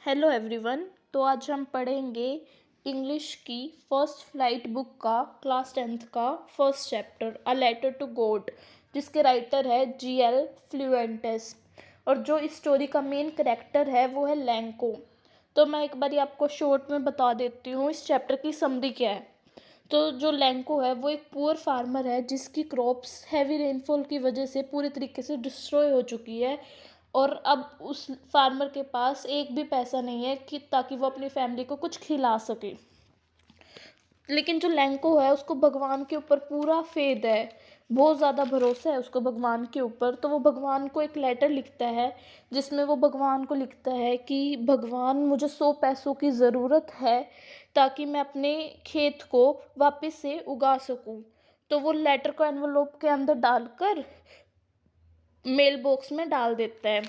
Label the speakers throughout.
Speaker 1: Hello everyone. तो आज हम पढ़ेंगे इंग्लिश की फर्स्ट फ्लाइट बुक का क्लास 10th का first chapter a letter to God, जिसके राइटर है G.L. फ्लुएंटेस। और जो इस स्टोरी का मेन करेक्टर है वो है लैंको। तो मैं एक बारी आपको शॉर्ट में बता देती हूँ इस चैप्टर की समरी क्या है। तो जो लैंको है वो एक पुअर फार्मर है जिसकी क्रॉप्स हैवी रेनफॉल की वजह से पूरी तरीके से डिस्ट्रॉय हो चुकी है। और अब उस फार्मर के पास एक भी पैसा नहीं है कि ताकि वो अपनी फैमिली को कुछ खिला सके। लेकिन जो लैंको है उसको भगवान के ऊपर पूरा फेथ है, बहुत ज़्यादा भरोसा है उसको भगवान के ऊपर। तो वो भगवान को एक लेटर लिखता है जिसमें वो भगवान को लिखता है कि भगवान मुझे 100 पैसों की ज़रूरत है ताकि मैं अपने खेत को वापस से उगा सकूं। तो वो लेटर को एनवलप के अंदर डालकर मेल बॉक्स में डाल देता है।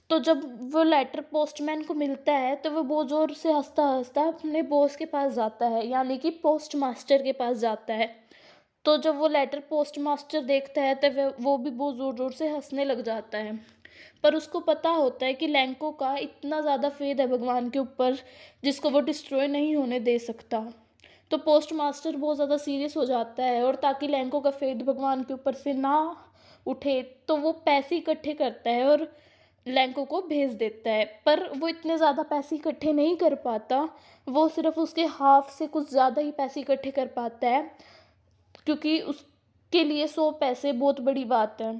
Speaker 1: तो जब वो लेटर पोस्टमैन को मिलता है तो वो बहुत ज़ोर से हंसता हंसता अपने बॉस के पास जाता है, यानी कि पोस्ट मास्टर के पास जाता है। तो जब वो लेटर पोस्ट मास्टर देखता है तो वो भी बहुत ज़ोर ज़ोर से हंसने लग जाता है। पर उसको पता होता है कि लैंको का इतना ज़्यादा फेथ है भगवान के ऊपर जिसको वो डिस्ट्रॉय नहीं होने दे सकता। तो पोस्ट मास्टर बहुत ज़्यादा सीरियस हो जाता है और ताकि लैंको का फेथ भगवान के ऊपर से ना उठे तो वो पैसे इकट्ठे करता है और लैंको को भेज देता है। पर वो इतने ज़्यादा पैसे इकट्ठे नहीं कर पाता, वो सिर्फ उसके हाफ से कुछ ज़्यादा ही पैसे इकट्ठे कर पाता है, क्योंकि उसके लिए 100 पैसे बहुत बड़ी बात है।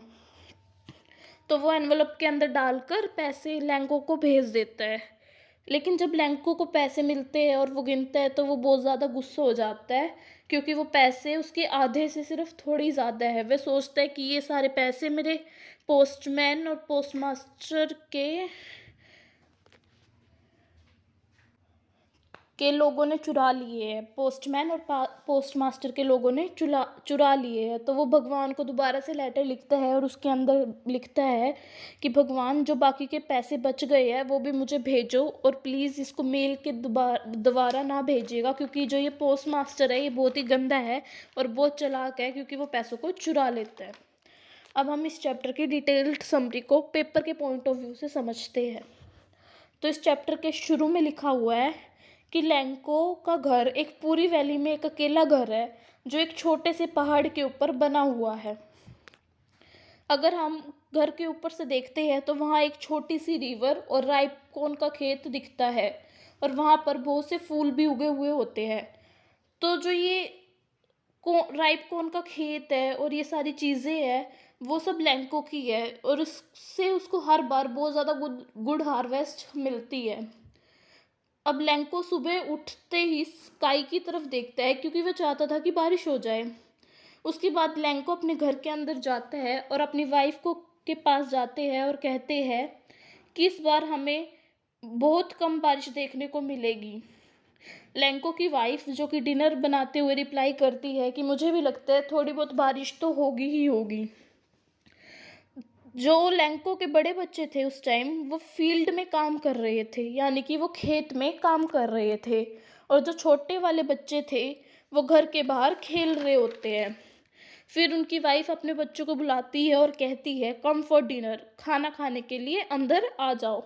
Speaker 1: तो वो एनवलप के अंदर डालकर पैसे लैंको को भेज देता है। लेकिन जब लैंको को पैसे मिलते हैं और वो गिनता है तो वो बहुत ज़्यादा गुस्सा हो जाता है, क्योंकि वो पैसे उसके आधे से सिर्फ थोड़ी ज़्यादा है। वह सोचता है कि ये सारे पैसे मेरे पोस्टमैन और पोस्टमास्टर के लोगों ने चुरा लिए हैं, पोस्टमैन और पोस्ट मास्टर के लोगों ने चुरा लिए हैं। तो वो भगवान को दोबारा से लेटर लिखता है और उसके अंदर लिखता है कि भगवान जो बाकी के पैसे बच गए हैं वो भी मुझे भेजो, और प्लीज़ इसको मेल के दोबारा ना भेजिएगा, क्योंकि जो ये पोस्ट मास्टर है ये बहुत ही गंदा है और बहुत चालाक है, क्योंकि वो पैसों को चुरा लेता है। अब हम इस चैप्टर की डिटेल्ड समरी को पेपर के पॉइंट ऑफ व्यू से समझते हैं। तो इस चैप्टर के शुरू में लिखा हुआ है कि लैंको का घर एक पूरी वैली में एक अकेला घर है जो एक छोटे से पहाड़ के ऊपर बना हुआ है। अगर हम घर के ऊपर से देखते हैं तो वहाँ एक छोटी सी रिवर और राइप कॉर्न का खेत दिखता है, और वहाँ पर बहुत से फूल भी उगे हुए होते हैं। तो जो ये राइप कॉर्न का खेत है और ये सारी चीज़ें हैं वो सब लैंको की है, और इससे उसको हर बार बहुत ज़्यादा गुड गुड हार्वेस्ट मिलती है। अब लैंको सुबह उठते ही स्काई की तरफ देखता है क्योंकि वह चाहता था कि बारिश हो जाए। उसके बाद लैंको अपने घर के अंदर जाता है और अपनी वाइफ को के पास जाते हैं और कहते हैं कि इस बार हमें बहुत कम बारिश देखने को मिलेगी। लैंको की वाइफ जो कि डिनर बनाते हुए रिप्लाई करती है कि मुझे भी लगता है थोड़ी बहुत बारिश तो होगी ही होगी। जो लैंको के बड़े बच्चे थे उस टाइम वो फील्ड में काम कर रहे थे, यानी कि वो खेत में काम कर रहे थे, और जो छोटे वाले बच्चे थे वो घर के बाहर खेल रहे होते हैं। फिर उनकी वाइफ अपने बच्चों को बुलाती है और कहती है कम फॉर डिनर, खाना खाने के लिए अंदर आ जाओ।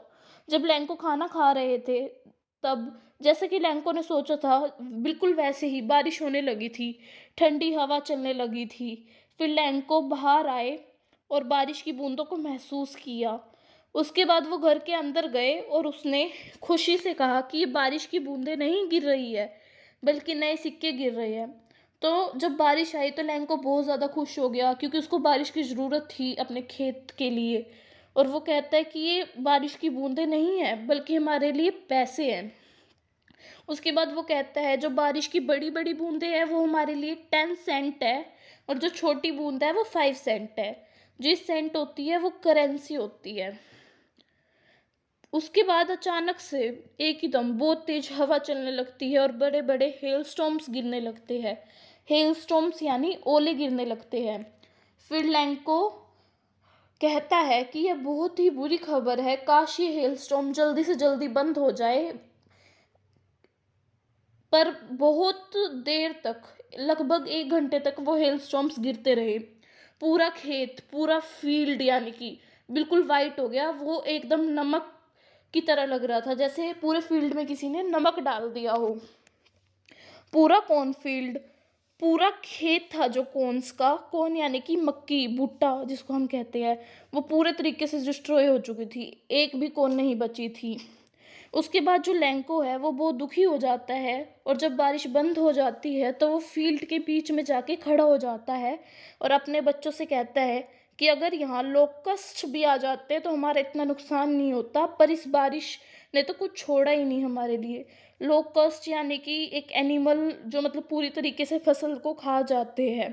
Speaker 1: जब लैंको खाना खा रहे थे तब जैसे कि लैंको ने सोचा था बिल्कुल वैसे ही बारिश होने लगी थी, ठंडी हवा चलने लगी थी। फिर लैंको बाहर आए और बारिश की बूंदों को महसूस किया। उसके बाद वो घर के अंदर गए और उसने खुशी से कहा कि ये बारिश की बूंदें नहीं गिर रही है बल्कि नए सिक्के गिर रहे हैं। तो जब बारिश आई तो लैंको बहुत ज़्यादा खुश हो गया क्योंकि उसको बारिश की ज़रूरत थी अपने खेत के लिए। और वो कहता है कि ये बारिश की बूंदें नहीं है बल्कि हमारे लिए पैसे हैं। उसके बाद वो कहता है जो बारिश की बड़ी बड़ी बूंदें हैं वो हमारे लिए 10 सेंट है, और जो छोटी बूंद है वो 5 सेंट है। जो सेंट होती है वो करेंसी होती है। उसके बाद अचानक से एक ही दम बहुत तेज हवा चलने लगती है और बड़े बड़े हेल स्टॉर्म्स गिरने लगते हैं। हेल स्टॉर्म्स यानी ओले गिरने लगते हैं। फिर लैंको कहता है कि यह बहुत ही बुरी खबर है, काश ये हेल स्टॉर्म जल्दी से जल्दी बंद हो जाए। पर बहुत देर तक, लगभग 1 घंटे तक वो हेल स्टॉर्म्स गिरते रहे। पूरा खेत, पूरा फील्ड यानी कि बिल्कुल वाइट हो गया, वो एकदम नमक की तरह लग रहा था, जैसे पूरे फील्ड में किसी ने नमक डाल दिया हो। पूरा कॉर्नफील्ड, पूरा खेत था जो कॉर्न्स का, कॉर्न यानी कि मक्की, भुट्टा जिसको हम कहते हैं, वो पूरे तरीके से डिस्ट्रॉय हो चुकी थी, एक भी कॉर्न नहीं बची थी। उसके बाद जो लैंको है वो बहुत दुखी हो जाता है, और जब बारिश बंद हो जाती है तो वो फील्ड के बीच में जाके खड़ा हो जाता है और अपने बच्चों से कहता है कि अगर यहाँ लोकस्ट भी आ जाते तो हमारा इतना नुकसान नहीं होता, पर इस बारिश ने तो कुछ छोड़ा ही नहीं हमारे लिए। लोकस्ट यानी कि एक एनिमल जो मतलब पूरी तरीके से फसल को खा जाते हैं,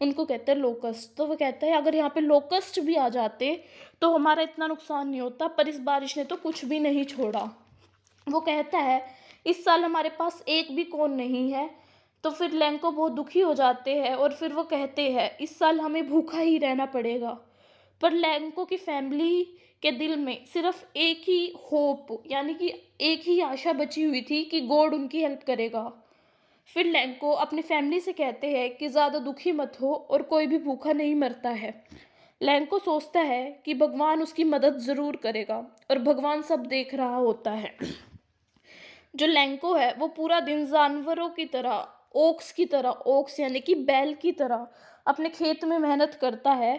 Speaker 1: उनको कहते हैं लोकस्ट। तो वो कहता है अगर यहाँ पे लोकस्ट भी आ जाते तो हमारा इतना नुकसान नहीं होता, पर इस बारिश ने तो कुछ भी नहीं छोड़ा। वो कहता है इस साल हमारे पास एक भी कॉर्न नहीं है। तो फिर लैंको बहुत दुखी हो जाते हैं और फिर वो कहते हैं इस साल हमें भूखा ही रहना पड़ेगा। पर लैंको की फैमिली के दिल में सिर्फ एक ही होप यानी कि एक ही आशा बची हुई थी कि गॉड उनकी हेल्प करेगा। फिर लैंको अपनी फैमिली से कहते हैं कि ज़्यादा दुखी मत हो और कोई भी भूखा नहीं मरता है। लैंको सोचता है कि भगवान उसकी मदद ज़रूर करेगा और भगवान सब देख रहा होता है। जो लैंको है वो पूरा दिन जानवरों की तरह, ओक्स यानी कि बैल की तरह अपने खेत में मेहनत करता है,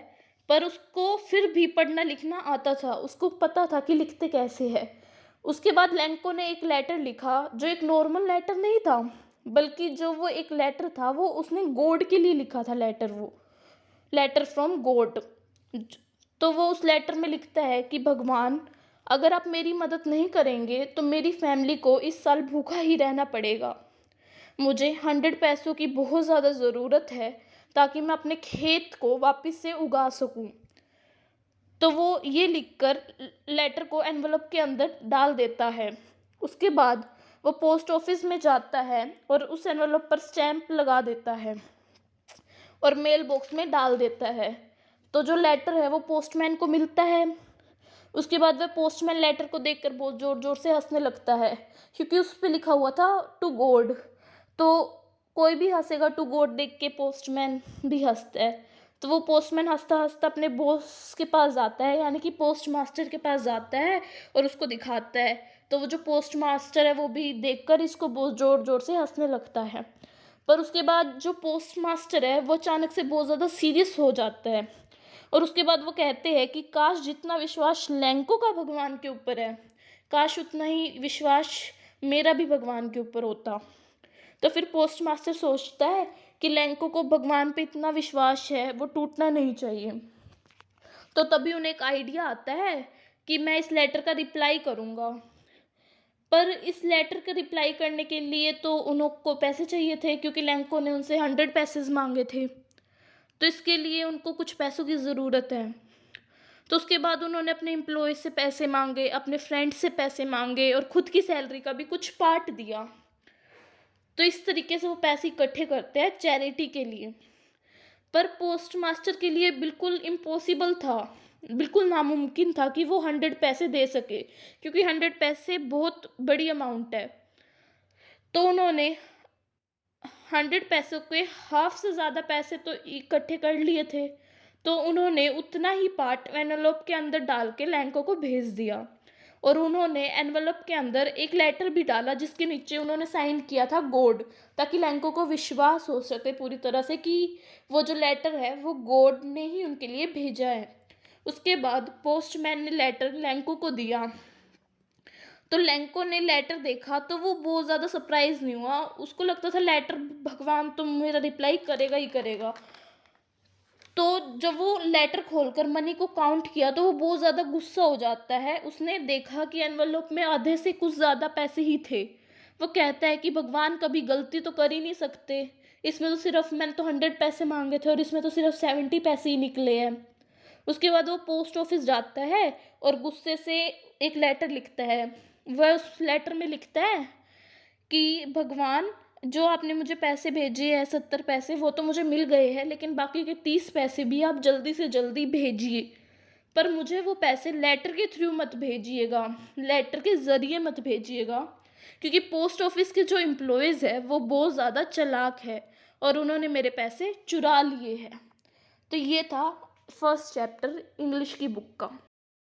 Speaker 1: पर उसको फिर भी पढ़ना लिखना आता था, उसको पता था कि लिखते कैसे है। उसके बाद लैंको ने एक लेटर लिखा जो एक नॉर्मल लेटर नहीं था, बल्कि जो वो एक लेटर था वो उसने गॉड के लिए लिखा था लेटर, वो लेटर फ्रॉम गॉड। तो वो उस लेटर में लिखता है कि भगवान अगर आप मेरी मदद नहीं करेंगे तो मेरी फैमिली को इस साल भूखा ही रहना पड़ेगा। मुझे 100 पैसों की बहुत ज़्यादा ज़रूरत है ताकि मैं अपने खेत को वापस से उगा सकूं। तो वो ये लिखकर लेटर को एनवलप के अंदर डाल देता है। उसके बाद वो पोस्ट ऑफिस में जाता है और उस एनवलप पर स्टैंप लगा देता है और मेल बॉक्स में डाल देता है। तो जो लेटर है वो पोस्टमैन को मिलता है। उसके बाद वह पोस्टमैन लेटर को देखकर बहुत ज़ोर ज़ोर से हंसने लगता है, क्योंकि उस पे लिखा हुआ था टू गॉड। तो कोई भी हंसेगा टू गॉड देख के, पोस्टमैन भी हंसता है। तो वो पोस्टमैन हंसता हंसता अपने बॉस के पास जाता है, यानी कि पोस्ट मास्टर के पास जाता है और उसको दिखाता है। तो वो जो पोस्ट मास्टर है वो भी देखकर इसको बहुत ज़ोर ज़ोर से हंसने लगता है। पर उसके बाद जो पोस्ट मास्टर है वो अचानक से बहुत ज़्यादा सीरियस हो जाता है, और उसके बाद वो कहते हैं कि काश जितना विश्वास लैंको का भगवान के ऊपर है, काश उतना ही विश्वास मेरा भी भगवान के ऊपर होता। तो फिर पोस्ट मास्टर सोचता है कि लैंको को भगवान पे इतना विश्वास है, वो टूटना नहीं चाहिए। तो तभी उन्हें एक आइडिया आता है कि मैं इस लेटर का रिप्लाई करूँगा। पर इस लेटर का रिप्लाई करने के लिए तो उनको पैसे चाहिए थे, क्योंकि लैंको ने उनसे 100 पैसेज मांगे थे। तो इसके लिए उनको कुछ पैसों की ज़रूरत है। तो उसके बाद उन्होंने अपने एम्प्लॉयज़ से पैसे मांगे, अपने फ्रेंड्स से पैसे मांगे और खुद की सैलरी का भी कुछ पार्ट दिया। तो इस तरीके से वो पैसे इकट्ठे करते हैं चैरिटी के लिए। पर पोस्ट मास्टर के लिए बिल्कुल इम्पॉसिबल था, बिल्कुल नामुमकिन था कि वो 100 पैसे दे सके, क्योंकि 100 पैसे बहुत बड़ी अमाउंट है। तो उन्होंने 100 पैसों के हाफ से ज़्यादा पैसे तो इकट्ठे कर लिए थे। तो उन्होंने उतना ही पार्ट एनवलप के अंदर डाल के लैंको को भेज दिया, और उन्होंने एनवलप के अंदर एक लेटर भी डाला जिसके नीचे उन्होंने साइन किया था गॉड, ताकि लैंको को विश्वास हो सके पूरी तरह से कि वो जो लेटर है वो गॉड ने ही उनके लिए भेजा है। उसके बाद पोस्टमैन ने लेटर लैंको को दिया। तो लैंको ने लेटर देखा तो वो बहुत ज़्यादा सरप्राइज नहीं हुआ, उसको लगता था लेटर भगवान तो मेरा रिप्लाई करेगा ही करेगा। तो जब वो लेटर खोलकर मनी को काउंट किया तो वो बहुत ज़्यादा गुस्सा हो जाता है। उसने देखा कि एनवलप में आधे से कुछ ज़्यादा पैसे ही थे। वो कहता है कि भगवान कभी गलती तो कर ही नहीं सकते, इसमें तो सिर्फ मैंने तो 100 पैसे मांगे थे और इसमें तो सिर्फ 70 पैसे ही निकले हैं। उसके बाद वो पोस्ट ऑफिस जाता है और गुस्से से एक लेटर लिखता है। वह उस लेटर में लिखता है कि भगवान जो आपने मुझे पैसे भेजे हैं 70 पैसे वो तो मुझे मिल गए हैं, लेकिन बाकी के 30 पैसे भी आप जल्दी से जल्दी भेजिए। पर मुझे वो पैसे लेटर के थ्रू मत भेजिएगा, लेटर के ज़रिए मत भेजिएगा, क्योंकि पोस्ट ऑफिस के जो एम्प्लॉयज़ है वो बहुत ज़्यादा चालाक है और उन्होंने मेरे पैसे चुरा लिए हैं। तो ये था फर्स्ट चैप्टर इंग्लिश की बुक का।